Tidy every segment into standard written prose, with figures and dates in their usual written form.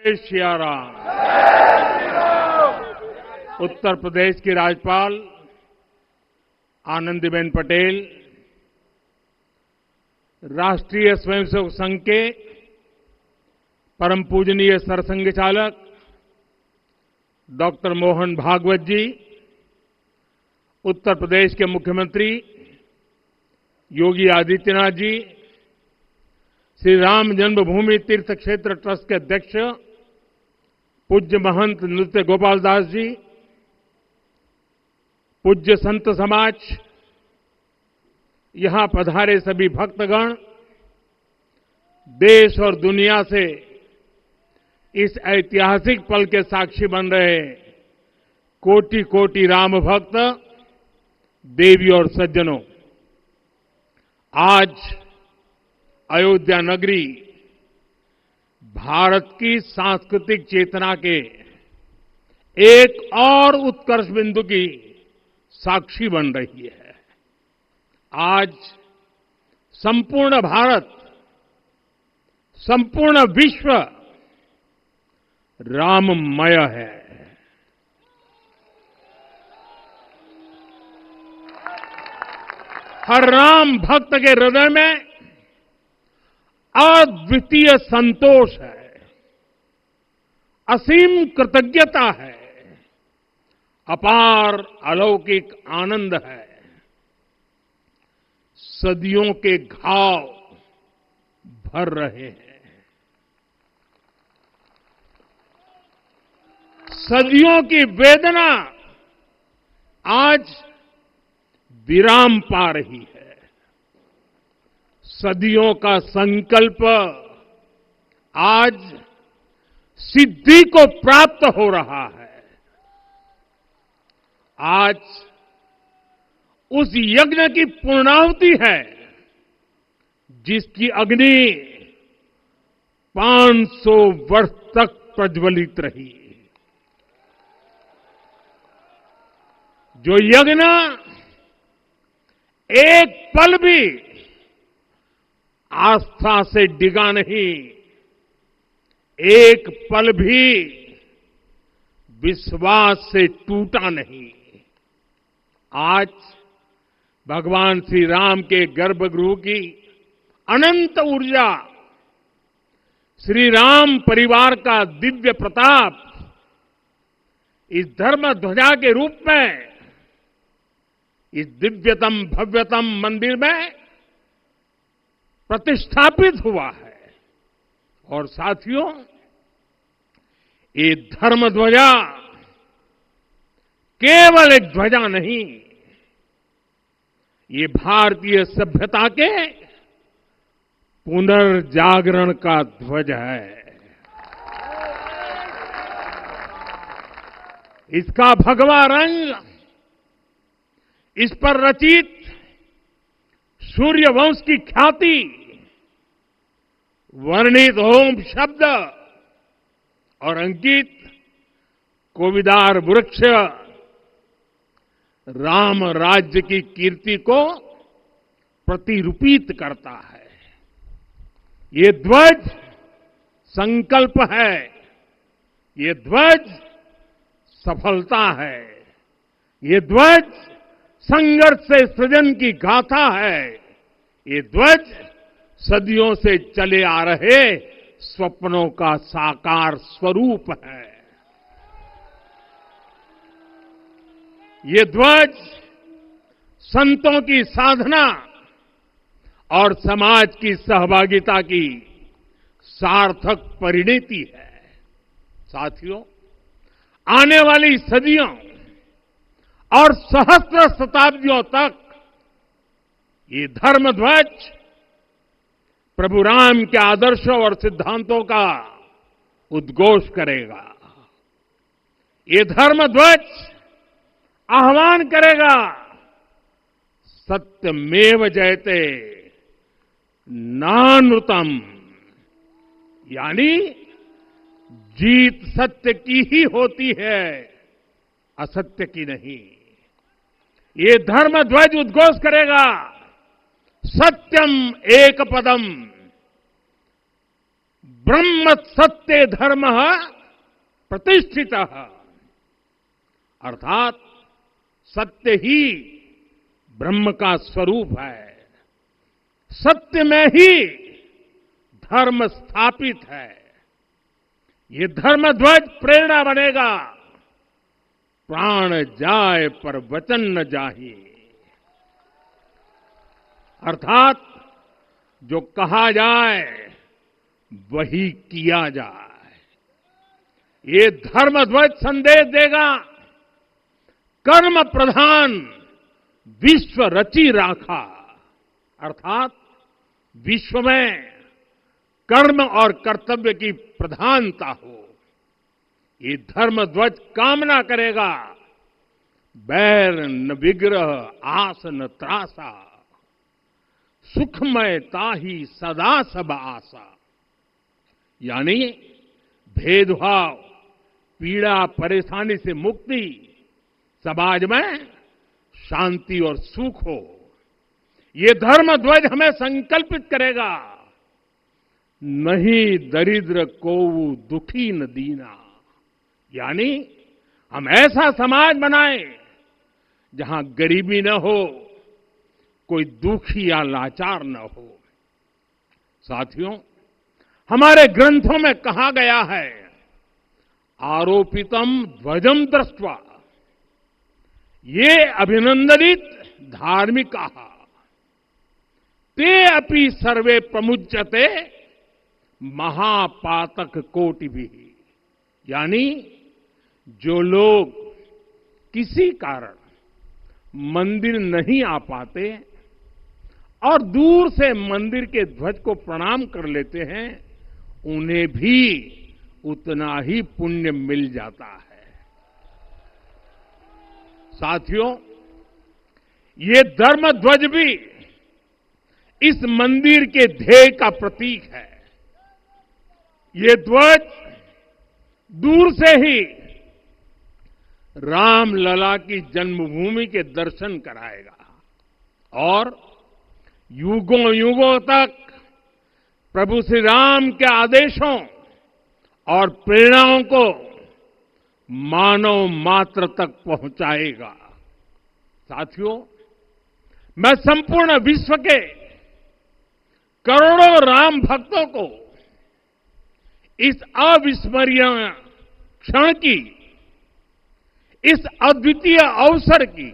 जय श्री राम। उत्तर प्रदेश की राज्यपाल आनंदीबेन पटेल, राष्ट्रीय स्वयंसेवक संघ के परम पूजनीय सरसंघ चालक डॉक्टर मोहन भागवत जी, उत्तर प्रदेश के मुख्यमंत्री योगी आदित्यनाथ जी, श्री राम जन्मभूमि तीर्थ क्षेत्र ट्रस्ट के अध्यक्ष पूज्य महंत नृत्य गोपाल दास जी, पूज्य संत समाज, यहां पधारे सभी भक्तगण, देश और दुनिया से इस ऐतिहासिक पल के साक्षी बन रहे कोटि कोटि राम भक्त, देवी और सज्जनों, आज अयोध्या नगरी भारत की सांस्कृतिक चेतना के एक और उत्कर्ष बिंदु की साक्षी बन रही है। आज संपूर्ण भारत, संपूर्ण विश्व राममय है। हर राम भक्त के हृदय में अद्वितीय संतोष है, असीम कृतज्ञता है, अपार अलौकिक आनंद है। सदियों के घाव भर रहे हैं, सदियों की वेदना आज विराम पा रही है, सदियों का संकल्प आज सिद्धि को प्राप्त हो रहा है। आज उस यज्ञ की पूर्णाहुति है जिसकी अग्नि 500 वर्ष तक प्रज्वलित रही, जो यज्ञ एक पल भी आस्था से डिगा नहीं, एक पल भी विश्वास से टूटा नहीं। आज भगवान श्री राम के गर्भगृह की अनंत ऊर्जा, श्री राम परिवार का दिव्य प्रताप इस धर्म ध्वजा के रूप में इस दिव्यतम भव्यतम मंदिर में प्रतिष्ठापित हुआ है। और साथियों, ये धर्म ध्वजा केवल एक ध्वजा नहीं, ये भारतीय सभ्यता के पुनर्जागरण का ध्वज है। इसका भगवा रंग, इस पर रचित सूर्यवंश की ख्याति, वर्णित ओम शब्द और अंकित कोविदार वृक्ष राम राज्य की कीर्ति को प्रतिरूपित करता है। ये ध्वज संकल्प है, ये ध्वज सफलता है, ये ध्वज संघर्ष से सृजन की गाथा है, ये ध्वज सदियों से चले आ रहे स्वप्नों का साकार स्वरूप है। ये ध्वज संतों की साधना और समाज की सहभागिता की सार्थक परिणति है। साथियों, आने वाली सदियों और सहस्त्र शताब्दियों तक ये धर्म ध्वज प्रभु राम के आदर्शों और सिद्धांतों का उद्घोष करेगा। ये धर्म ध्वज आह्वान करेगा, सत्यमेव जयते नानृतम, यानी जीत सत्य की ही होती है, असत्य की नहीं। ये धर्म ध्वज उद्घोष करेगा, सत्यम एक पदम, ब्रह्म सत्य धर्म प्रतिष्ठित, अर्थात सत्य ही ब्रह्म का स्वरूप है, सत्य में ही धर्म स्थापित है। ये धर्म ध्वज प्रेरणा बनेगा, प्राण जाए पर वचन न जाहि, अर्थात जो कहा जाए वही किया जाए। ये धर्म ध्वज संदेश देगा, कर्म प्रधान विश्व रची राखा, अर्थात विश्व में कर्म और कर्तव्य की प्रधानता हो। ये धर्म ध्वज कामना करेगा, बैर न विग्रह आस न त्रासा, सुखमय ताही सदा सब आशा। यानी भेदभाव, पीड़ा, परेशानी से मुक्ति, समाज में शांति और सुख हो। ये धर्म ध्वज हमें संकल्पित करेगा, नहीं दरिद्र को दुखी न दीना, यानी हम ऐसा समाज बनाएं जहां गरीबी न हो, कोई दुखी या लाचार न हो। साथियों, हमारे ग्रंथों में कहा गया है, आरोपितम ध्वजम दृष्ट्वा ये अभिनंदनित धार्मिका ते अपि सर्वे प्रमुच्यते महापातक कोटि भी, यानी जो लोग किसी कारण मंदिर नहीं आ पाते और दूर से मंदिर के ध्वज को प्रणाम कर लेते हैं, उन्हें भी उतना ही पुण्य मिल जाता है। साथियों, ये धर्म ध्वज भी इस मंदिर के ध्येय का प्रतीक है। ये ध्वज दूर से ही राम लला की जन्मभूमि के दर्शन कराएगा और युगों युगों तक प्रभु श्री राम के आदेशों और प्रेरणाओं को मानव मात्र तक पहुंचाएगा। साथियों, मैं संपूर्ण विश्व के करोड़ों राम भक्तों को इस अविस्मरणीय क्षण की, इस अद्वितीय अवसर की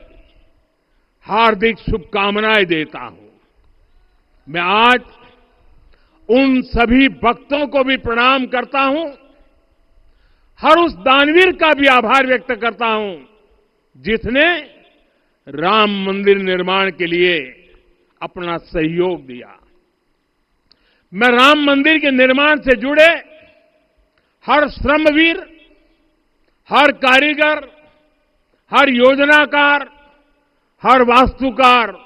हार्दिक शुभकामनाएं देता हूं। मैं आज उन सभी भक्तों को भी प्रणाम करता हूं, हर उस दानवीर का भी आभार व्यक्त करता हूं जिसने राम मंदिर निर्माण के लिए अपना सहयोग दिया। मैं राम मंदिर के निर्माण से जुड़े हर श्रमवीर, हर कारीगर, हर योजनाकार, हर वास्तुकार,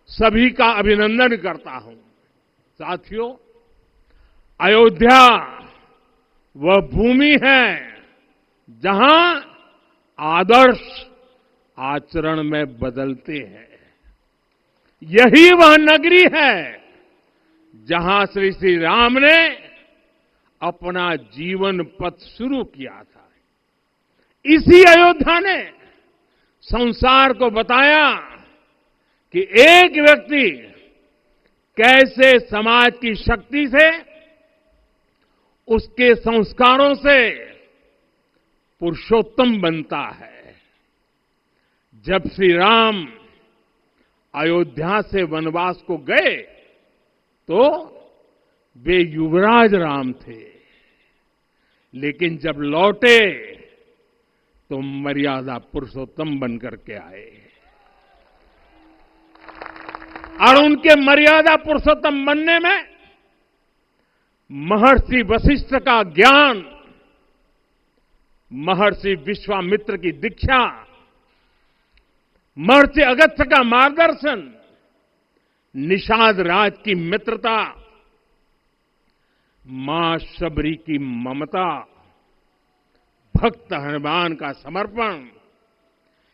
सभी का अभिनंदन करता हूं। साथियों, अयोध्या वह भूमि है जहां आदर्श आचरण में बदलते हैं। यही वह नगरी है जहां श्री श्री राम ने अपना जीवन पथ शुरू किया था। इसी अयोध्या ने संसार को बताया कि एक व्यक्ति कैसे समाज की शक्ति से, उसके संस्कारों से पुरुषोत्तम बनता है। जब श्री राम अयोध्या से वनवास को गए तो वे युवराज राम थे, लेकिन जब लौटे तो मर्यादा पुरुषोत्तम बनकर के आए और उनके मर्यादा पुरुषोत्तम बनने में महर्षि वशिष्ठ का ज्ञान, महर्षि विश्वामित्र की दीक्षा, महर्षि अगस्त्य का मार्गदर्शन, निषाद राज की मित्रता, मां शबरी की ममता, भक्त हनुमान का समर्पण,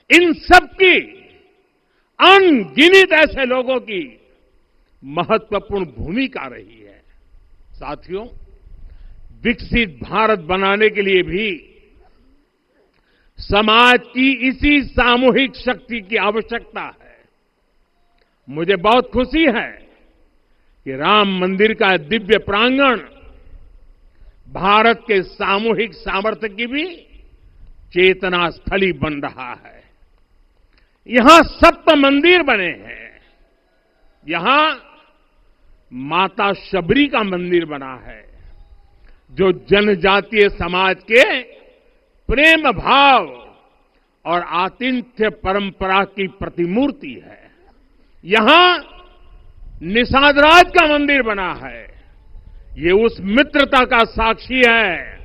इन सब की अनगिनत ऐसे लोगों की महत्वपूर्ण भूमिका रही है। साथियों, विकसित भारत बनाने के लिए भी समाज की इसी सामूहिक शक्ति की आवश्यकता है। मुझे बहुत खुशी है कि राम मंदिर का दिव्य प्रांगण भारत के सामूहिक सामर्थ्य की भी चेतना स्थली बन रहा है। यहां 7 मंदिर बने हैं। यहां माता शबरी का मंदिर बना है, जो जनजातीय समाज के प्रेम भाव और आतिथ्य परंपरा की प्रतिमूर्ति है। यहां निषादराज का मंदिर बना है। ये उस मित्रता का साक्षी है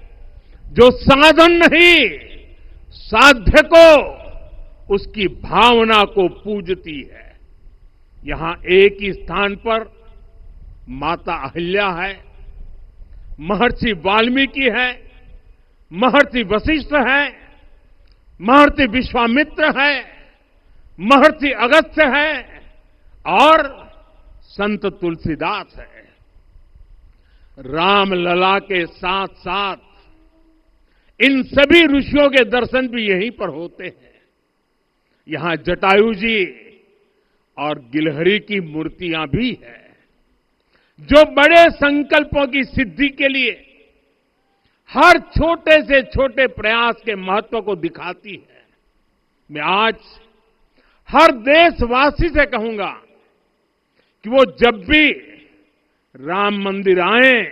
जो साधन नहीं, साध्य को, उसकी भावना को पूजती है। यहां एक ही स्थान पर माता अहिल्या है, महर्षि वाल्मीकि है, महर्षि वशिष्ठ है, महर्षि विश्वामित्र है, महर्षि अगस्त्य है और संत तुलसीदास है। रामलला के साथ साथ इन सभी ऋषियों के दर्शन भी यहीं पर होते हैं। यहां जटायु जी और गिलहरी की मूर्तियां भी हैं, जो बड़े संकल्पों की सिद्धि के लिए हर छोटे से छोटे प्रयास के महत्व को दिखाती है। मैं आज हर देशवासी से कहूंगा कि वो जब भी राम मंदिर आए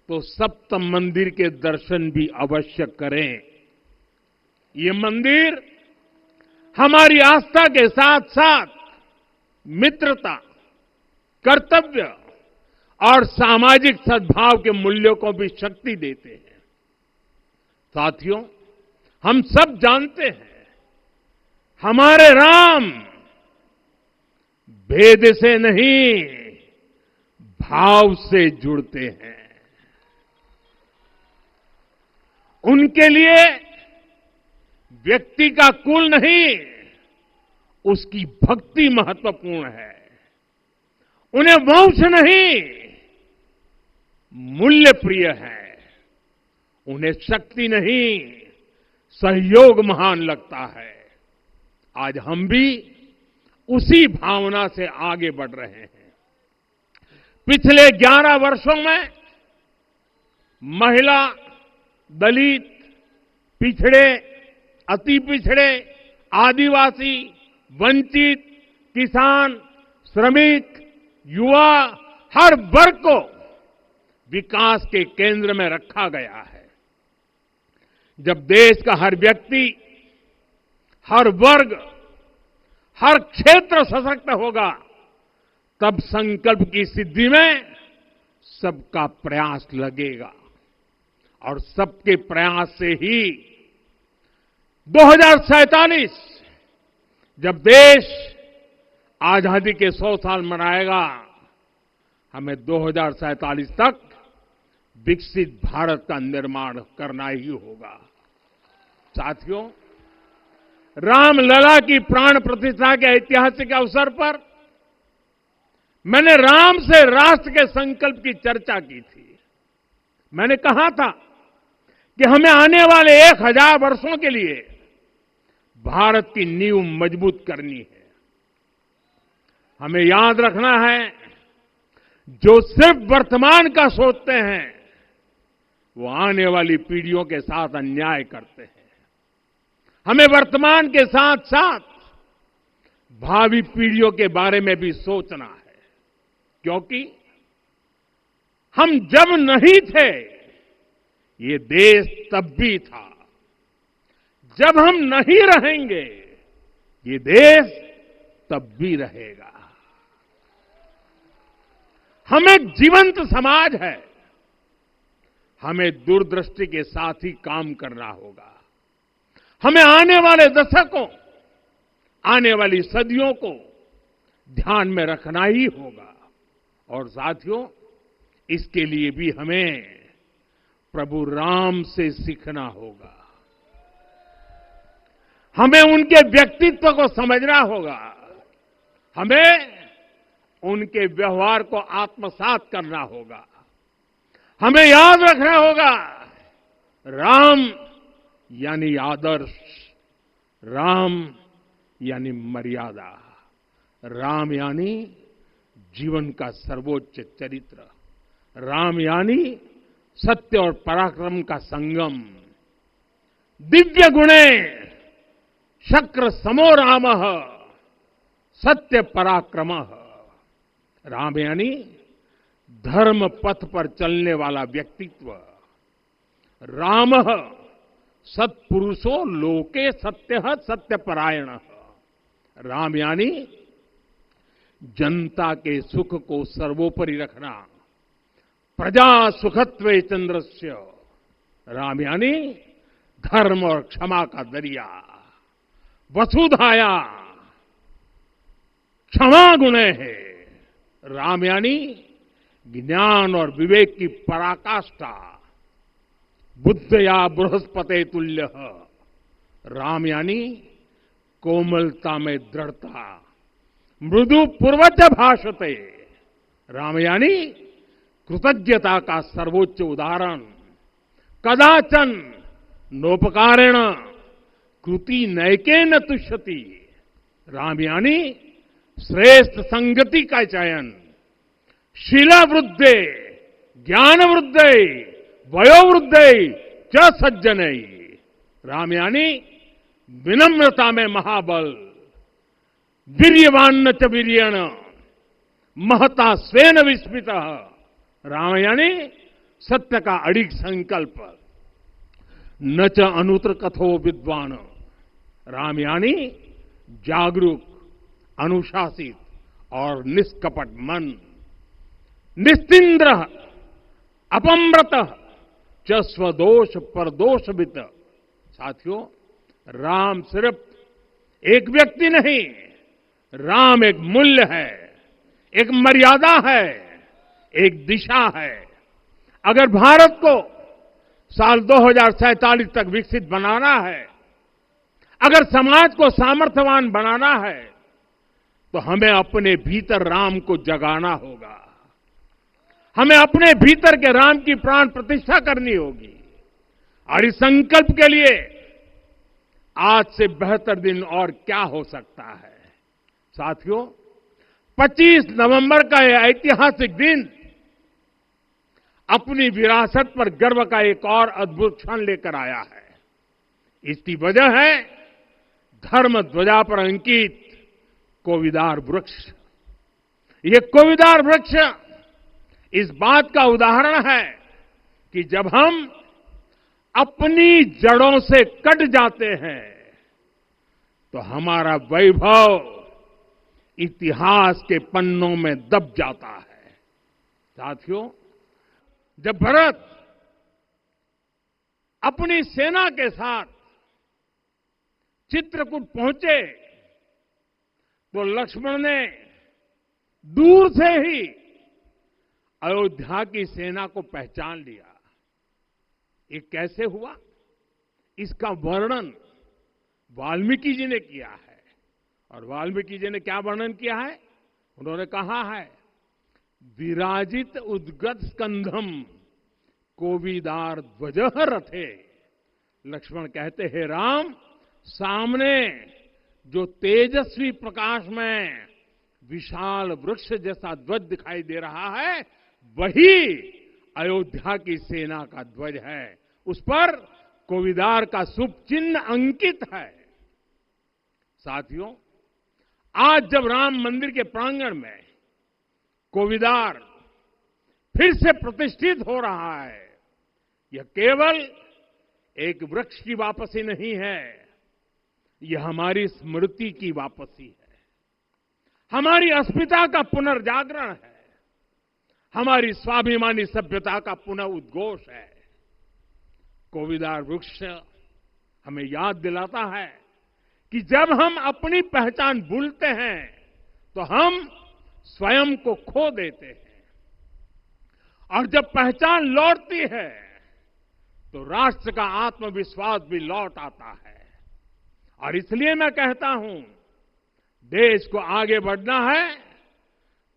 तो सप्त मंदिर के दर्शन भी अवश्य करें। ये मंदिर हमारी आस्था के साथ साथ मित्रता, कर्तव्य और सामाजिक सद्भाव के मूल्यों को भी शक्ति देते हैं। साथियों, हम सब जानते हैं, हमारे राम भेद से नहीं, भाव से जुड़ते हैं। उनके लिए व्यक्ति का कुल नहीं, उसकी भक्ति महत्वपूर्ण है। उन्हें वंश नहीं, मूल्य प्रिय है। उन्हें शक्ति नहीं, सहयोग महान लगता है। आज हम भी उसी भावना से आगे बढ़ रहे हैं। पिछले 11 वर्षों में महिला, दलित, पिछड़े, अति पिछड़े, आदिवासी, वंचित, किसान, श्रमिक, युवा, हर वर्ग को विकास के केंद्र में रखा गया है। जब देश का हर व्यक्ति, हर वर्ग, हर क्षेत्र सशक्त होगा, तब संकल्प की सिद्धि में सबका प्रयास लगेगा और सबके प्रयास से ही 2047 जब देश आजादी के 100 साल मनाएगा, हमें 2047 तक विकसित भारत का निर्माण करना ही होगा। साथियों, रामलला की प्राण प्रतिष्ठा के ऐतिहासिक अवसर पर मैंने राम से राष्ट्र के संकल्प की चर्चा की थी। मैंने कहा था कि हमें आने वाले 1000 वर्षों के लिए भारत की नींव मजबूत करनी है। हमें याद रखना है, जो सिर्फ वर्तमान का सोचते हैं, वो आने वाली पीढ़ियों के साथ अन्याय करते हैं। हमें वर्तमान के साथ साथ भावी पीढ़ियों के बारे में भी सोचना है, क्योंकि हम जब नहीं थे, ये देश तब भी था। जब हम नहीं रहेंगे, ये देश तब भी रहेगा। हम एक जीवंत समाज है। हमें दूरदृष्टि के साथ ही काम करना होगा। हमें आने वाले दशकों, आने वाली सदियों को ध्यान में रखना ही होगा। और साथियों, इसके लिए भी हमें प्रभु राम से सीखना होगा। हमें उनके व्यक्तित्व को समझना होगा। हमें उनके व्यवहार को आत्मसात करना होगा। हमें याद रखना होगा, राम यानी आदर्श, राम यानी मर्यादा, राम यानी जीवन का सर्वोच्च चरित्र, राम यानी सत्य और पराक्रम का संगम। दिव्य गुणे शक्र समो रामः सत्य पराक्रमः। राम यानी धर्म पथ पर चलने वाला व्यक्तित्व। रामः सत्पुरुषो लोके सत्यः सत्यपरायणः। राम यानी जनता के सुख को सर्वोपरि रखना। प्रजा सुखत्वे चंद्रस्य। राम यानी धर्म और क्षमा का दरिया। वसुधाया क्षमा गुणे है। राम यानी ज्ञान और विवेक की पराकाष्ठा। बुद्धया बृहस्पते तुल्य। राम यानी कोमलता में दृढ़ता। मृदु पूर्वज भाषते। राम यानी कृतज्ञता का सर्वोच्च उदाहरण। कदाचन नोपकारेण कृति नैकेन तुष्यति। राम यानी श्रेष्ठ संगति का चयन। शीला वृद्धे ज्ञान वृद्धे वयोवृद्धे च सज्जने। राम यानी विनम्रता में महाबल। वीर्यवान च वीर्यण महता स्वेन विस्मितः। राम यानी सत्य का अडिग संकल्प। न च अनुत्र कथो विद्वान। राम यानी जागरूक, अनुशासित और निष्कपट मन। निस्तिंद्र अपम्रत च स्वदोष परदोषवित। साथियों, राम सिर्फ एक व्यक्ति नहीं, राम एक मूल्य है, एक मर्यादा है, एक दिशा है। अगर भारत को साल 2047 तक विकसित बनाना है, अगर समाज को सामर्थ्यवान बनाना है, तो हमें अपने भीतर राम को जगाना होगा। हमें अपने भीतर के राम की प्राण प्रतिष्ठा करनी होगी। और इस संकल्प के लिए आज से बेहतर दिन और क्या हो सकता है। साथियों, 25 नवंबर का यह ऐतिहासिक दिन अपनी विरासत पर गर्व का एक और अद्भुत क्षण लेकर आया है। इसकी वजह है धर्म ध्वजा पर अंकित कोविदार वृक्ष। ये कोविदार वृक्ष इस बात का उदाहरण है कि जब हम अपनी जड़ों से कट जाते हैं तो हमारा वैभव इतिहास के पन्नों में दब जाता है। साथियों, जब भरत अपनी सेना के साथ चित्रकूट पहुंचे तो लक्ष्मण ने दूर से ही अयोध्या की सेना को पहचान लिया। ये कैसे हुआ, इसका वर्णन वाल्मीकि जी ने किया है। और वाल्मीकि जी ने क्या वर्णन किया है? उन्होंने कहा है, विराजित उद्गत स्कंधम कोविदार ध्वज रथे। लक्ष्मण कहते हैं, राम, सामने जो तेजस्वी प्रकाश में विशाल वृक्ष जैसा ध्वज दिखाई दे रहा है, वही अयोध्या की सेना का ध्वज है। उस पर कोविदार का शुभ चिन्ह अंकित है। साथियों, आज जब राम मंदिर के प्रांगण में कोविदार फिर से प्रतिष्ठित हो रहा है, यह केवल एक वृक्ष की वापसी नहीं है, यह हमारी स्मृति की वापसी है, हमारी अस्मिता का पुनर्जागरण है, हमारी स्वाभिमानी सभ्यता का पुनः उद्घोष है। कोविदार वृक्ष हमें याद दिलाता है कि जब हम अपनी पहचान भूलते हैं तो हम स्वयं को खो देते हैं, और जब पहचान लौटती है तो राष्ट्र का आत्मविश्वास भी लौट आता है। और इसलिए मैं कहता हूं, देश को आगे बढ़ना है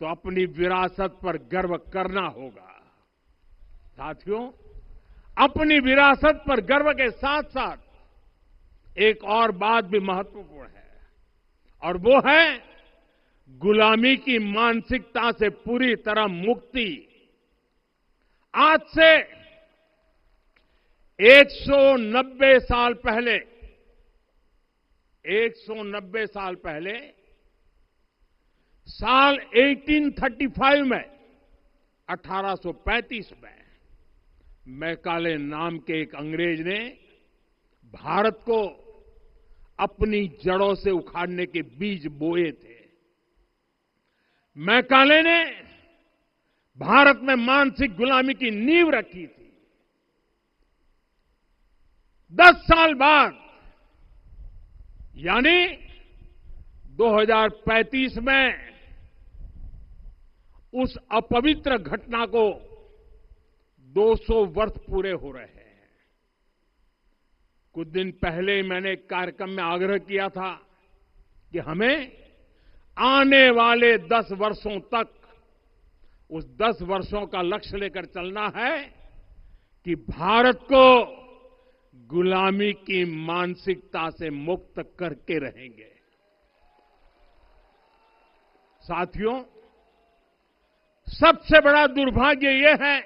तो अपनी विरासत पर गर्व करना होगा। साथियों, अपनी विरासत पर गर्व के साथ साथ एक और बात भी महत्वपूर्ण है, और वो है गुलामी की मानसिकता से पूरी तरह मुक्ति। आज से 190 साल पहले 190 साल पहले साल 1835 में 1835 में मैकाले नाम के एक अंग्रेज ने भारत को अपनी जड़ों से उखाड़ने के बीज बोए थे। मैकाले ने भारत में मानसिक गुलामी की नींव रखी थी। 10 साल बाद यानी 2035 में उस अपवित्र घटना को 200 वर्ष पूरे हो रहे हैं। कुछ दिन पहले मैंने एक कार्यक्रम में आग्रह किया था कि हमें आने वाले 10 वर्षों तक उस 10 वर्षों का लक्ष्य लेकर चलना है कि भारत को गुलामी की मानसिकता से मुक्त करके रहेंगे। साथियों, सबसे बड़ा दुर्भाग्य यह है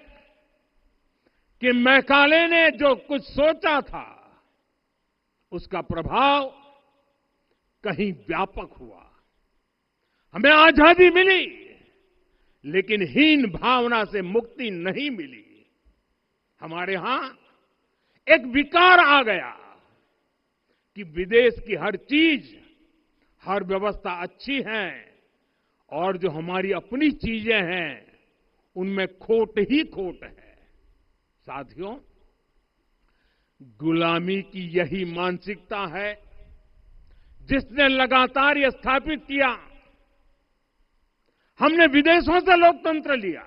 कि मैकाले ने जो कुछ सोचा था उसका प्रभाव कहीं व्यापक हुआ। हमें आजादी मिली, लेकिन हीन भावना से मुक्ति नहीं मिली। हमारे यहां एक विकार आ गया कि विदेश की हर चीज, हर व्यवस्था अच्छी है और जो हमारी अपनी चीजें हैं उनमें खोट ही खोट है। साथियों, गुलामी की यही मानसिकता है जिसने लगातार यह स्थापित किया। हमने विदेशों से लोकतंत्र लिया।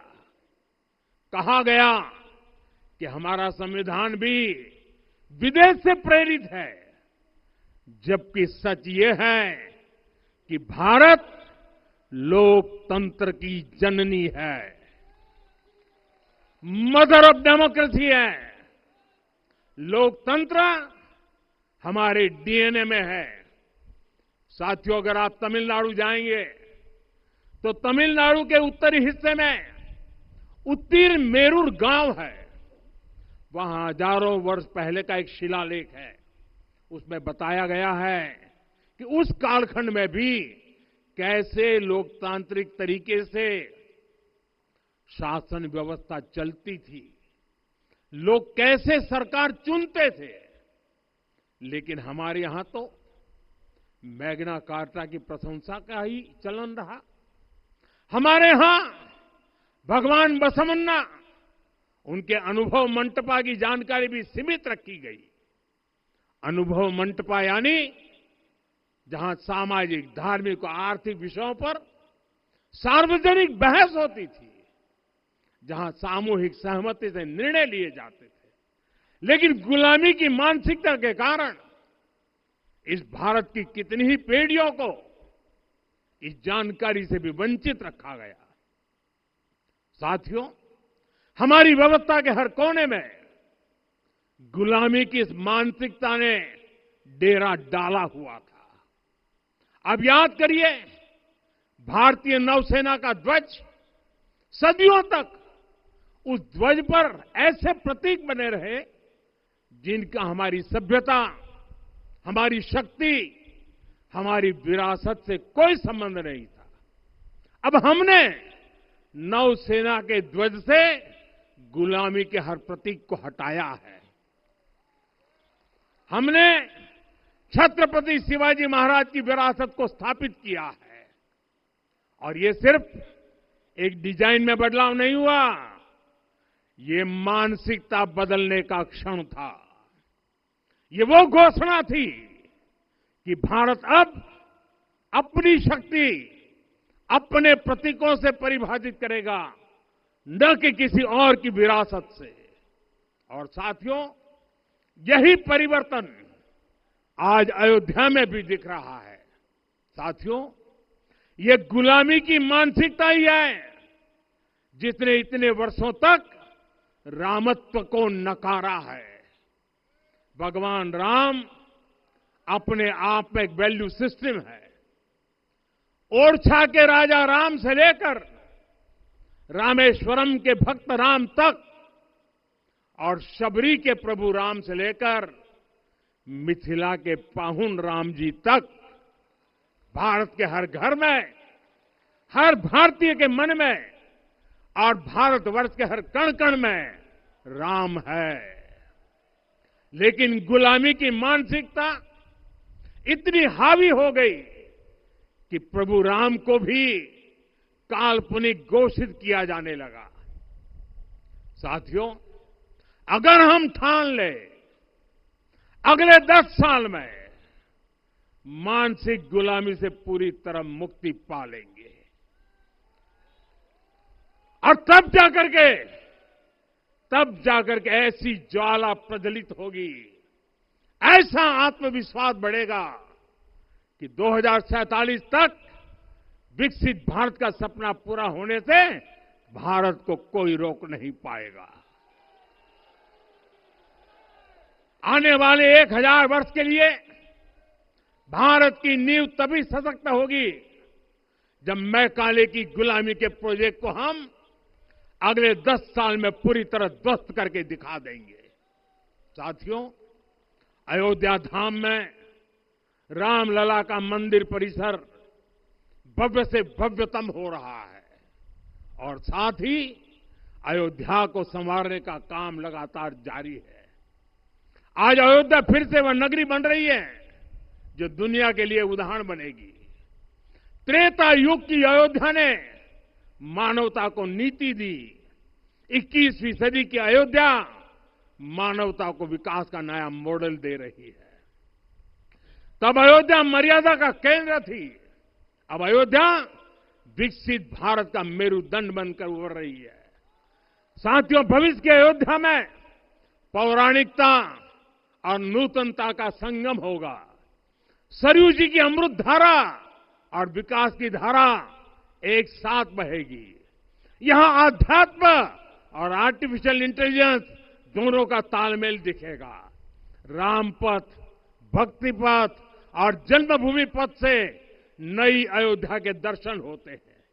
कहा गया कि हमारा संविधान भी विदेश से प्रेरित है, जबकि सच ये है कि भारत लोकतंत्र की जननी है, मदर ऑफ डेमोक्रेसी है। लोकतंत्र हमारे डीएनए में है। साथियों, अगर आप तमिलनाडु जाएंगे तो तमिलनाडु के उत्तरी हिस्से में उत्तीर मेरूर गांव है। वहां हजारों वर्ष पहले का एक शिलालेख है। उसमें बताया गया है कि उस कालखंड में भी कैसे लोकतांत्रिक तरीके से शासन व्यवस्था चलती थी, लोग कैसे सरकार चुनते थे। लेकिन हमारे यहां तो मैग्ना कार्टा की प्रशंसा का ही चलन रहा। हमारे यहां भगवान बसवन्ना, उनके अनुभव मंटपा की जानकारी भी सीमित रखी गई। अनुभव मंटपा यानी जहां सामाजिक, धार्मिक और आर्थिक विषयों पर सार्वजनिक बहस होती थी, जहां सामूहिक सहमति से निर्णय लिए जाते थे। लेकिन गुलामी की मानसिकता के कारण इस भारत की कितनी ही पीढ़ियों को इस जानकारी से भी वंचित रखा गया। साथियों, हमारी व्यवस्था के हर कोने में गुलामी की इस मानसिकता ने डेरा डाला हुआ था। अब याद करिए, भारतीय नौसेना का ध्वज सदियों तक उस ध्वज पर ऐसे प्रतीक बने रहे जिनका हमारी सभ्यता, हमारी शक्ति, हमारी विरासत से कोई संबंध नहीं था। अब हमने नौसेना के ध्वज से गुलामी के हर प्रतीक को हटाया है। हमने छत्रपति शिवाजी महाराज की विरासत को स्थापित किया है। और ये सिर्फ एक डिजाइन में बदलाव नहीं हुआ, ये मानसिकता बदलने का क्षण था। ये वो घोषणा थी कि भारत अब अपनी शक्ति अपने प्रतीकों से परिभाषित करेगा, न कि किसी और की विरासत से। और साथियों, यही परिवर्तन आज अयोध्या में भी दिख रहा है। साथियों, ये गुलामी की मानसिकता ही है जिसने इतने वर्षों तक रामत्व को नकारा है। भगवान राम अपने आप में एक वैल्यू सिस्टम है। ओरछा के राजा राम से लेकर रामेश्वरम के भक्त राम तक और शबरी के प्रभु राम से लेकर मिथिला के पाहुन राम जी तक भारत के हर घर में, हर भारतीय के मन में और भारतवर्ष के हर कण कण में राम है। लेकिन गुलामी की मानसिकता इतनी हावी हो गई कि प्रभु राम को भी काल्पनिक घोषित किया जाने लगा। साथियों, अगर हम ठान ले अगले 10 साल में मानसिक गुलामी से पूरी तरह मुक्ति पा लेंगे और तब जाकर के ऐसी ज्वाला प्रज्वलित होगी, ऐसा आत्मविश्वास बढ़ेगा कि 2047 तक विकसित भारत का सपना पूरा होने से भारत को कोई रोक नहीं पाएगा। आने वाले 1000 वर्ष के लिए भारत की नींव तभी सशक्त होगी जब मैकाले की गुलामी के प्रोजेक्ट को हम अगले 10 साल में पूरी तरह ध्वस्त करके दिखा देंगे। साथियों, अयोध्या धाम में रामलला का मंदिर परिसर भव्य से भव्यतम हो रहा है और साथ ही अयोध्या को संवारने का काम लगातार जारी है। आज अयोध्या फिर से वह नगरी बन रही है जो दुनिया के लिए उदाहरण बनेगी। त्रेता युग की अयोध्या ने मानवता को नीति दी। 21वीं सदी की अयोध्या मानवता को विकास का नया मॉडल दे रही है। तब अयोध्या मर्यादा का केंद्र थी, अब अयोध्या विकसित भारत का मेरुदंड बनकर उभर रही है। साथियों, भविष्य की अयोध्या में पौराणिकता और नूतनता का संगम होगा। सरयू जी की अमृत धारा और विकास की धारा एक साथ बहेगी। यहां आध्यात्म और आर्टिफिशियल इंटेलिजेंस दोनों का तालमेल दिखेगा। राम पथ, भक्ति पथ और जन्मभूमि पथ से नई अयोध्या के दर्शन होते हैं।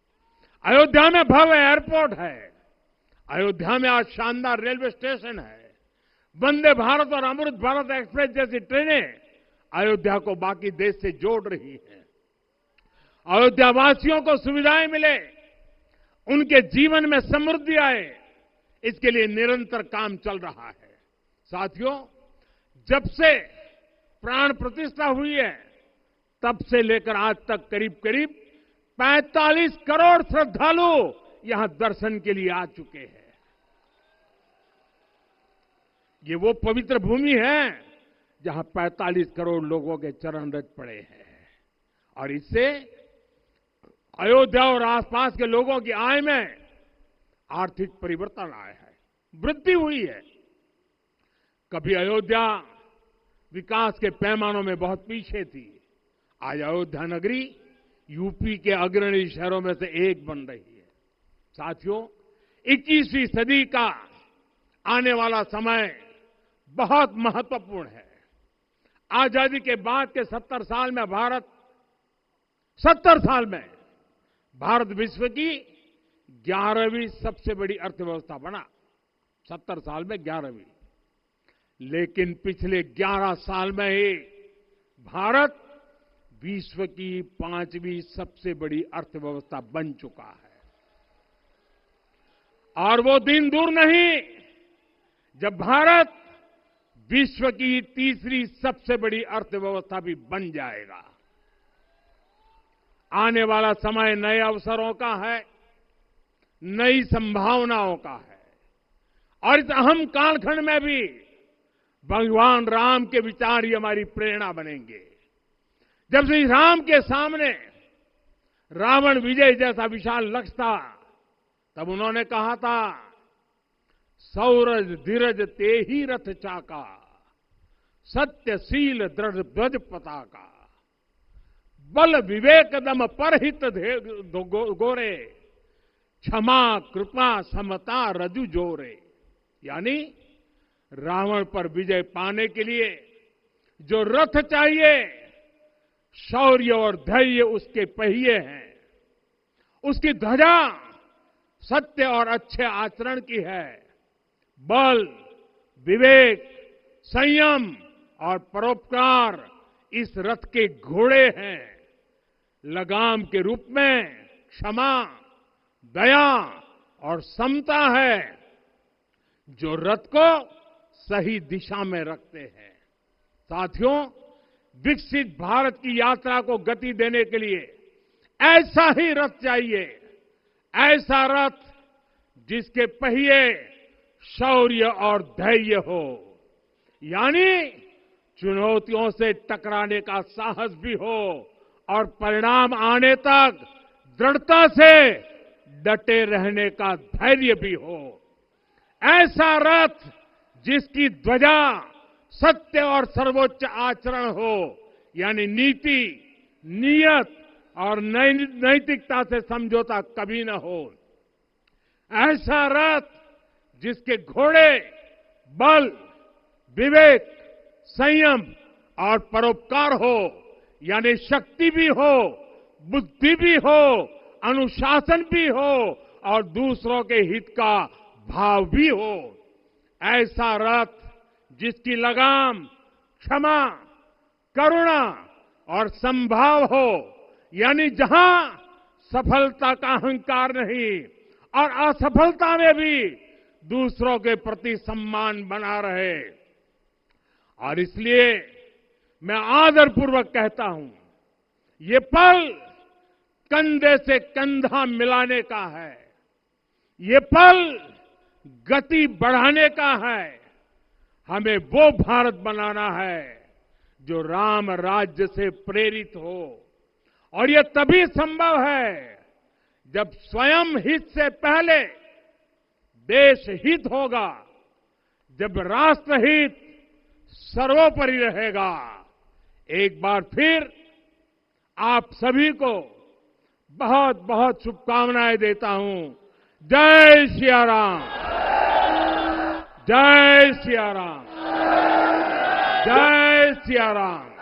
अयोध्या में भव्य एयरपोर्ट है। अयोध्या में आज शानदार रेलवे स्टेशन है। वंदे भारत और अमृत भारत एक्सप्रेस जैसी ट्रेनें अयोध्या को बाकी देश से जोड़ रही हैं। अयोध्या वासियों को सुविधाएं मिले, उनके जीवन में समृद्धि आए, इसके लिए निरंतर काम चल रहा है। साथियों, जब से प्राण प्रतिष्ठा हुई है तब से लेकर आज तक करीब करीब 45 करोड़ श्रद्धालु यहां दर्शन के लिए आ चुके हैं। ये वो पवित्र भूमि है जहां 45 करोड़ लोगों के चरण रज पड़े हैं और इससे अयोध्या और आसपास के लोगों की आय में आर्थिक परिवर्तन आया है, वृद्धि हुई है। कभी अयोध्या विकास के पैमानों में बहुत पीछे थी, आज अयोध्या नगरी यूपी के अग्रणी शहरों में से एक बन रही है। साथियों, 21वीं सदी का आने वाला समय बहुत महत्वपूर्ण है। आजादी के बाद के 70 साल में भारत विश्व की 11वीं सबसे बड़ी अर्थव्यवस्था बना। 70 साल में 11वीं। लेकिन पिछले 11 साल में ही भारत विश्व की 5वीं सबसे बड़ी अर्थव्यवस्था बन चुका है। और वो दिन दूर नहीं जब भारत विश्व की 3री सबसे बड़ी अर्थव्यवस्था भी बन जाएगा। आने वाला समय नए अवसरों का है, नई संभावनाओं का है और इस अहम कालखंड में भी भगवान राम के विचार ही हमारी प्रेरणा बनेंगे। जब श्री राम के सामने रावण विजय जैसा विशाल लक्ष्य था, तब उन्होंने कहा था, सौरज धीरज ते ही रथ चाका, सत्यशील दृढ़ ध्वज पताका, बल विवेक दम परहित गोरे, क्षमा कृपा समता रजु जोरे। यानी रावण पर विजय पाने के लिए जो रथ चाहिए, शौर्य और धैर्य उसके पहिए हैं, उसकी ध्वजा सत्य और अच्छे आचरण की है, बल, विवेक, संयम और परोपकार इस रथ के घोड़े हैं। लगाम के रूप में क्षमा, दया और समता है जो रथ को सही दिशा में रखते हैं। साथियों, विकसित भारत की यात्रा को गति देने के लिए ऐसा ही रथ चाहिए, ऐसा रथ जिसके पहिए शौर्य और धैर्य हो, यानी चुनौतियों से टकराने का साहस भी हो और परिणाम आने तक दृढ़ता से डटे रहने का धैर्य भी हो। ऐसा रथ जिसकी ध्वजा सत्य और सर्वोच्च आचरण हो, यानी नीति, नियत और नैतिकता से समझौता कभी न हो। ऐसा रथ जिसके घोड़े बल, विवेक, संयम और परोपकार हो, यानी शक्ति भी हो, बुद्धि भी हो, अनुशासन भी हो और दूसरों के हित का भाव भी हो। ऐसा रथ जिसकी लगाम क्षमा, करुणा और संभाव हो, यानी जहां सफलता का अहंकार नहीं और असफलता में भी दूसरों के प्रति सम्मान बना रहे। और इसलिए मैं आदरपूर्वक कहता हूं, ये पल कंधे से कंधा मिलाने का है, ये पल गति बढ़ाने का है। हमें वो भारत बनाना है जो राम राज्य से प्रेरित हो, और ये तभी संभव है जब स्वयं हित से पहले देश हित होगा, जब राष्ट्रहित सर्वोपरि रहेगा। एक बार फिर आप सभी को बहुत बहुत शुभकामनाएं देता हूं। जय सिया राम, जय सिया राम, जय सिया राम।